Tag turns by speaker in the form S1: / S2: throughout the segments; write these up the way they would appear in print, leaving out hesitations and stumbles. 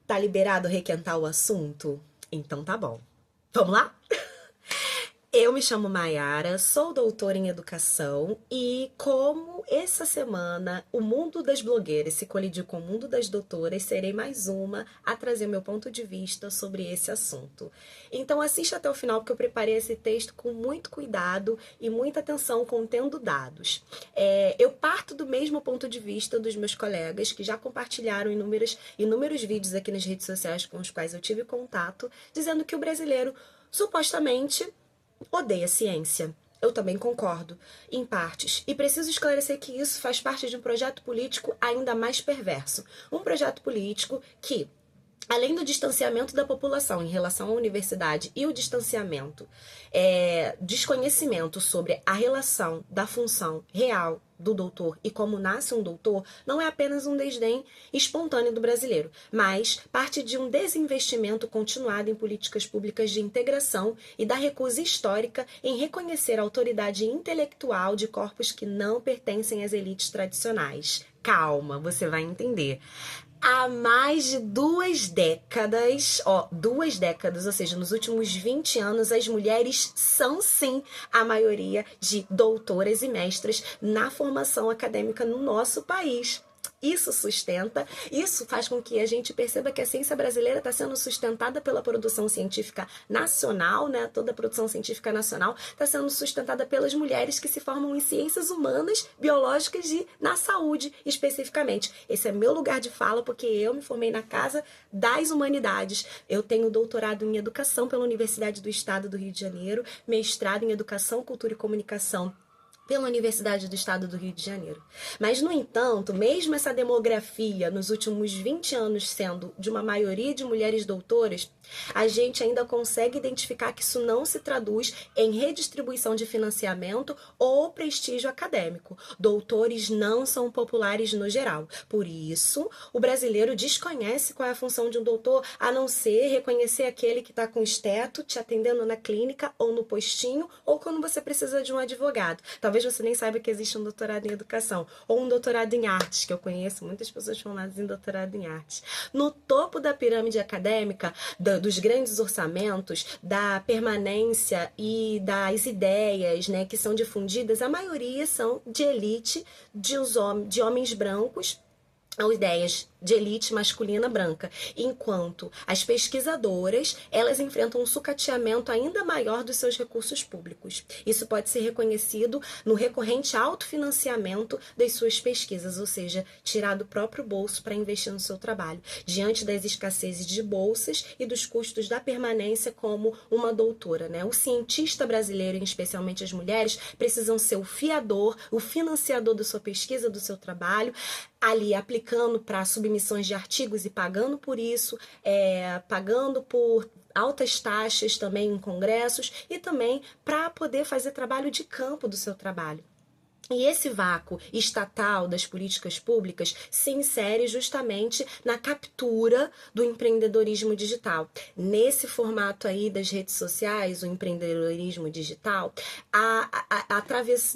S1: Tá liberado requentar o assunto? Então tá bom. Vamos lá? Eu me chamo Maiara, sou doutora em educação e como essa semana o mundo das blogueiras se colidiu com o mundo das doutoras, serei mais uma a trazer meu ponto de vista sobre esse assunto. Então assista até o final porque eu preparei esse texto com muito cuidado e muita atenção contendo dados. Eu parto do mesmo ponto de vista dos meus colegas que já compartilharam inúmeros vídeos aqui nas redes sociais com os quais eu tive contato, dizendo que o brasileiro supostamente odeia ciência. Eu também concordo, em partes. E preciso esclarecer que isso faz parte de um projeto político ainda mais perverso. Um projeto político que, além do distanciamento da população em relação à universidade e o desconhecimento sobre a relação da função real do doutor e como nasce um doutor, não é apenas um desdém espontâneo do brasileiro, mas parte de um desinvestimento continuado em políticas públicas de integração e da recusa histórica em reconhecer a autoridade intelectual de corpos que não pertencem às elites tradicionais. Calma, você vai entender. Há mais de 2 décadas, ou seja, nos últimos 20 anos, as mulheres são sim a maioria de doutoras e mestras na formação acadêmica no nosso país. Isso faz com que a gente perceba que a ciência brasileira está sendo sustentada pela produção científica nacional, né? Toda a produção científica nacional está sendo sustentada pelas mulheres que se formam em ciências humanas, biológicas e na saúde especificamente. Esse é meu lugar de fala porque eu me formei na Casa das Humanidades. Eu tenho doutorado em Educação pela Universidade do Estado do Rio de Janeiro, mestrado em Educação, Cultura e Comunicação pela Universidade do Estado do Rio de Janeiro. Mas, no entanto, mesmo essa demografia nos últimos 20 anos sendo de uma maioria de mulheres doutoras, a gente ainda consegue identificar que isso não se traduz em redistribuição de financiamento ou prestígio acadêmico. Doutores não são populares no geral. Por isso, o brasileiro desconhece qual é a função de um doutor, a não ser reconhecer aquele que está com esteto te atendendo na clínica ou no postinho ou quando você precisa de um advogado. Talvez você nem saiba que existe um doutorado em educação ou um doutorado em artes, que eu conheço muitas pessoas formadas em doutorado em artes. No topo da pirâmide acadêmica, dos grandes orçamentos, da permanência e das ideias, né, que são difundidas, a maioria são de elite, de homens brancos, ou ideias de elite masculina branca, enquanto as pesquisadoras, elas enfrentam um sucateamento ainda maior dos seus recursos públicos. Isso pode ser reconhecido no recorrente autofinanciamento das suas pesquisas, ou seja, tirar do próprio bolso para investir no seu trabalho, diante das escassezes de bolsas e dos custos da permanência como uma doutora, né? O cientista brasileiro, especialmente as mulheres, precisam ser o fiador, o financiador da sua pesquisa, do seu trabalho, ali aplicando para submissões de artigos e pagando por isso, pagando por altas taxas também em congressos e também para poder fazer trabalho de campo do seu trabalho. E esse vácuo estatal das políticas públicas se insere justamente na captura do empreendedorismo digital. Nesse formato aí das redes sociais, o empreendedorismo digital,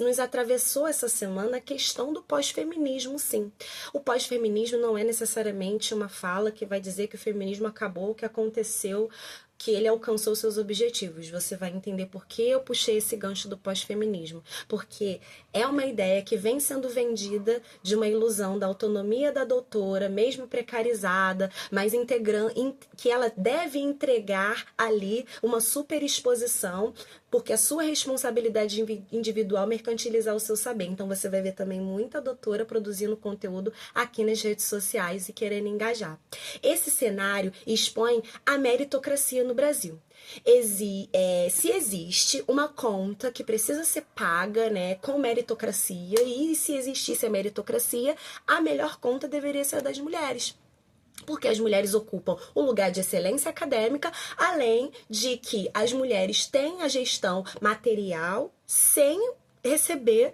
S1: nos atravessou essa semana a questão do pós-feminismo, sim. O pós-feminismo não é necessariamente uma fala que vai dizer que o feminismo acabou, que aconteceu, que ele alcançou seus objetivos. Você vai entender por que eu puxei esse gancho do pós-feminismo. Porque é uma ideia que vem sendo vendida de uma ilusão da autonomia da doutora, mesmo precarizada, mas que ela deve entregar ali uma superexposição, porque a sua responsabilidade individual mercantilizar o seu saber. Então você vai ver também muita doutora produzindo conteúdo aqui nas redes sociais e querendo engajar. Esse cenário expõe a meritocracia no Brasil. Se existe uma conta que precisa ser paga, né, com meritocracia, e se existisse a meritocracia, a melhor conta deveria ser a das mulheres. Porque as mulheres ocupam o lugar de excelência acadêmica, além de que as mulheres têm a gestão material sem receber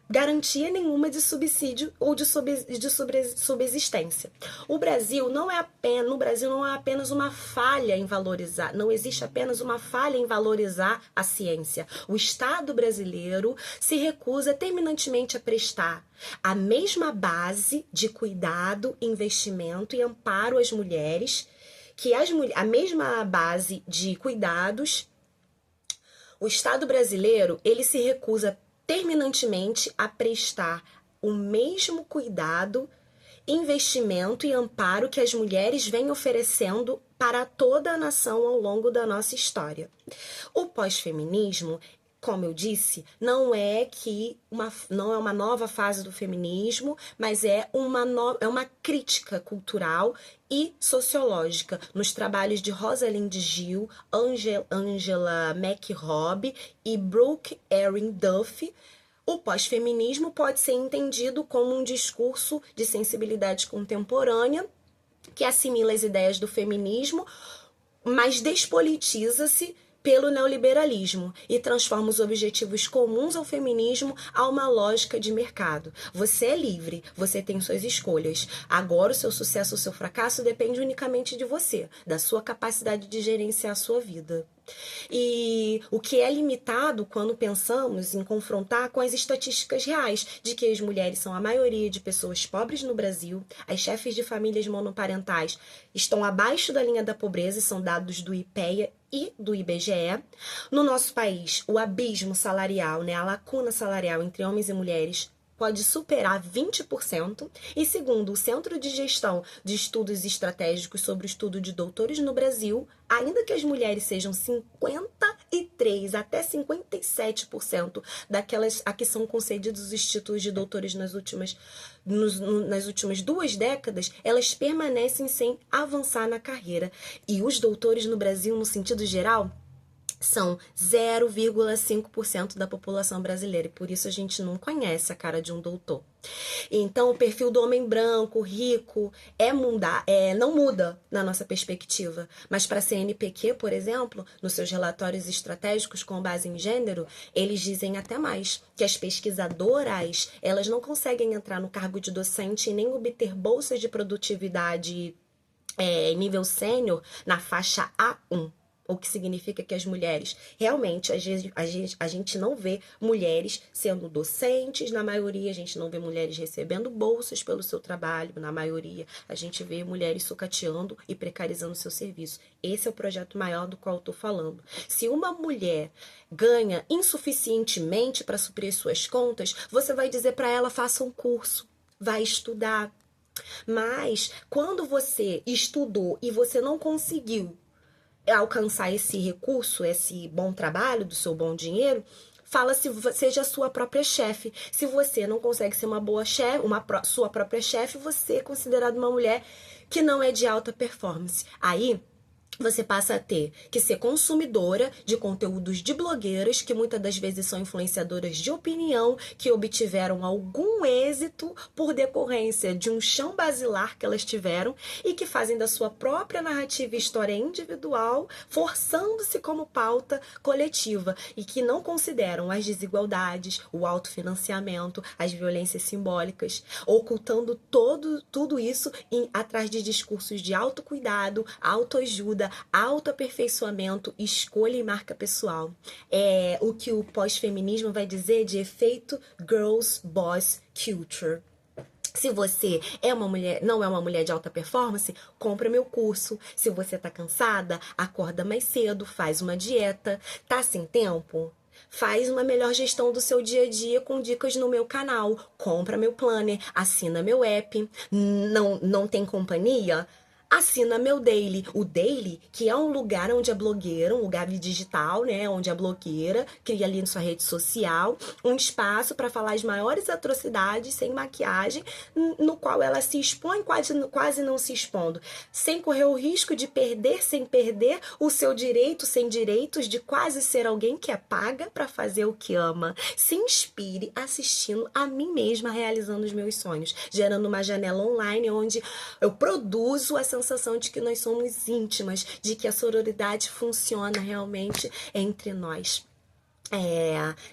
S1: garantia nenhuma de subsídio ou de subsistência. No Brasil não é apenas uma falha em valorizar, não existe apenas uma falha em valorizar a ciência. O Estado brasileiro se recusa terminantemente a prestar a mesma base de cuidado, investimento e amparo às mulheres, a mesma base de cuidados. O Estado brasileiro, ele se recusa terminantemente a prestar o mesmo cuidado, investimento e amparo que as mulheres vêm oferecendo para toda a nação ao longo da nossa história. O pós-feminismo, como eu disse, não é uma nova fase do feminismo, mas é uma crítica cultural e sociológica nos trabalhos de Rosalind Gill, Angela McRobb e Brooke Erin Duffy. O pós-feminismo pode ser entendido como um discurso de sensibilidade contemporânea que assimila as ideias do feminismo, mas despolitiza-se pelo neoliberalismo e transforma os objetivos comuns ao feminismo a uma lógica de mercado. Você é livre, você tem suas escolhas. Agora o seu sucesso ou seu fracasso depende unicamente de você, da sua capacidade de gerenciar a sua vida. E o que é limitado quando pensamos em confrontar com as estatísticas reais de que as mulheres são a maioria de pessoas pobres no Brasil, as chefes de famílias monoparentais estão abaixo da linha da pobreza, são dados do IPEA e do IBGE. No nosso país, o abismo salarial, a lacuna salarial entre homens e mulheres pode superar 20%, e segundo o Centro de Gestão de Estudos Estratégicos sobre o Estudo de Doutores no Brasil, ainda que as mulheres sejam 53% até 57% daquelas a que são concedidos os títulos de doutores nas últimas 2 décadas, elas permanecem sem avançar na carreira. E os doutores no Brasil, no sentido geral, são 0,5% da população brasileira, e por isso a gente não conhece a cara de um doutor. Então, o perfil do homem branco, rico, não muda na nossa perspectiva. Mas para a CNPq, por exemplo, nos seus relatórios estratégicos com base em gênero, eles dizem até mais, que as pesquisadoras, elas não conseguem entrar no cargo de docente e nem obter bolsas de produtividade nível sênior na faixa A1. O que significa que as mulheres, realmente, a gente não vê mulheres sendo docentes, na maioria, a gente não vê mulheres recebendo bolsas pelo seu trabalho, na maioria, a gente vê mulheres sucateando e precarizando seu serviço. Esse é o projeto maior do qual eu estou falando. Se uma mulher ganha insuficientemente para suprir suas contas, você vai dizer para ela, faça um curso, vai estudar. Mas, quando você estudou e você não conseguiu alcançar esse recurso, esse bom trabalho, do seu bom dinheiro, seja a sua própria chefe. Se você não consegue ser uma boa chefe, sua própria chefe, você é considerada uma mulher que não é de alta performance. Aí você passa a ter que ser consumidora de conteúdos de blogueiras, que muitas das vezes são influenciadoras de opinião, que obtiveram algum êxito por decorrência de um chão basilar que elas tiveram e que fazem da sua própria narrativa e história individual, forçando-se como pauta coletiva, e que não consideram as desigualdades, o autofinanciamento, as violências simbólicas, ocultando tudo isso atrás de discursos de autocuidado, autoajuda, autoaperfeiçoamento, escolha e marca pessoal. É o que o pós-feminismo vai dizer de efeito Girls Boss Culture. Se você não é uma mulher de alta performance, compra meu curso. Se você tá cansada, acorda mais cedo, faz uma dieta. Tá sem tempo? Faz uma melhor gestão do seu dia a dia com dicas no meu canal. Compra meu planner, assina meu app. Não tem companhia? Assina meu Daily. O Daily, que é um lugar onde a blogueira, um lugar digital, onde a blogueira cria ali na sua rede social um espaço para falar as maiores atrocidades sem maquiagem, no qual ela se expõe quase não se expondo, sem correr o risco de perder, sem perder o seu direito, sem direitos, de quase ser alguém que é paga para fazer o que ama. Se inspire assistindo a mim mesma realizando os meus sonhos, gerando uma janela online onde eu produzo a sensação de que nós somos íntimas, de que a sororidade funciona realmente entre nós.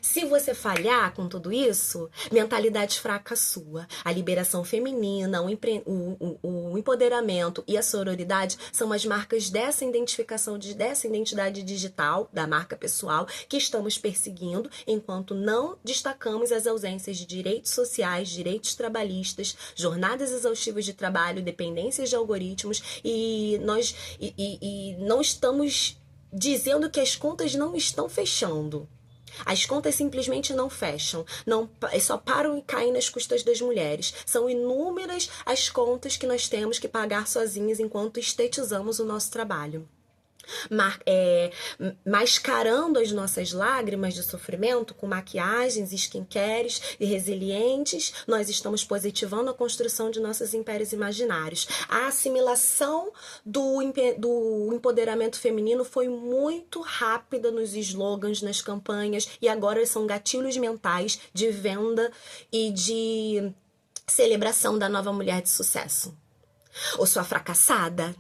S1: Se você falhar com tudo isso, mentalidade fraca sua. A liberação feminina, o empoderamento e a sororidade são as marcas dessa identificação, dessa identidade digital, da marca pessoal, que estamos perseguindo, enquanto não destacamos as ausências de direitos sociais, direitos trabalhistas, jornadas exaustivas de trabalho, dependências de algoritmos, e não estamos dizendo que as contas não estão fechando. As contas simplesmente não fecham, não, só param e caem nas custas das mulheres. São inúmeras as contas que nós temos que pagar sozinhas enquanto estetizamos o nosso trabalho. Mascarando as nossas lágrimas de sofrimento com maquiagens, skincares e resilientes, nós estamos positivando a construção de nossos impérios imaginários. A assimilação do empoderamento feminino foi muito rápida nos slogans, nas campanhas, e agora são gatilhos mentais de venda e de celebração da nova mulher de sucesso. Ou sua fracassada.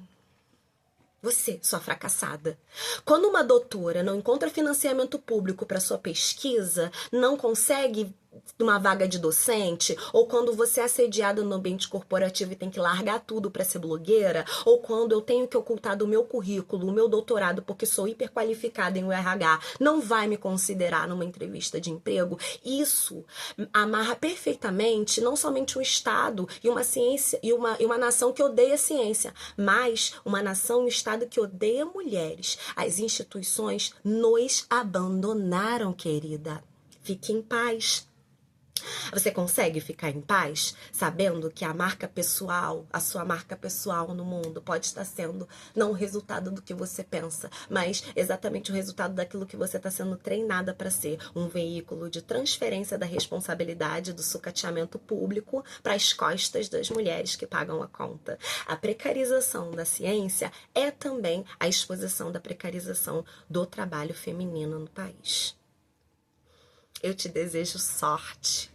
S1: Você, sua fracassada. Quando uma doutora não encontra financiamento público para sua pesquisa, não consegue uma vaga de docente, ou quando você é assediada no ambiente corporativo e tem que largar tudo para ser blogueira, ou quando eu tenho que ocultar do meu currículo, o meu doutorado, porque sou hiperqualificada em RH, não vai me considerar numa entrevista de emprego, isso amarra perfeitamente não somente um Estado e uma ciência e uma nação que odeia ciência, mas uma nação e um Estado que odeia mulheres. As instituições nos abandonaram, querida. Fique em paz. Você consegue ficar em paz sabendo que a marca pessoal, a sua marca pessoal no mundo pode estar sendo não o resultado do que você pensa, mas exatamente o resultado daquilo que você está sendo treinada para ser, um veículo de transferência da responsabilidade do sucateamento público para as costas das mulheres que pagam a conta. A precarização da ciência é também a exposição da precarização do trabalho feminino no país. Eu te desejo sorte.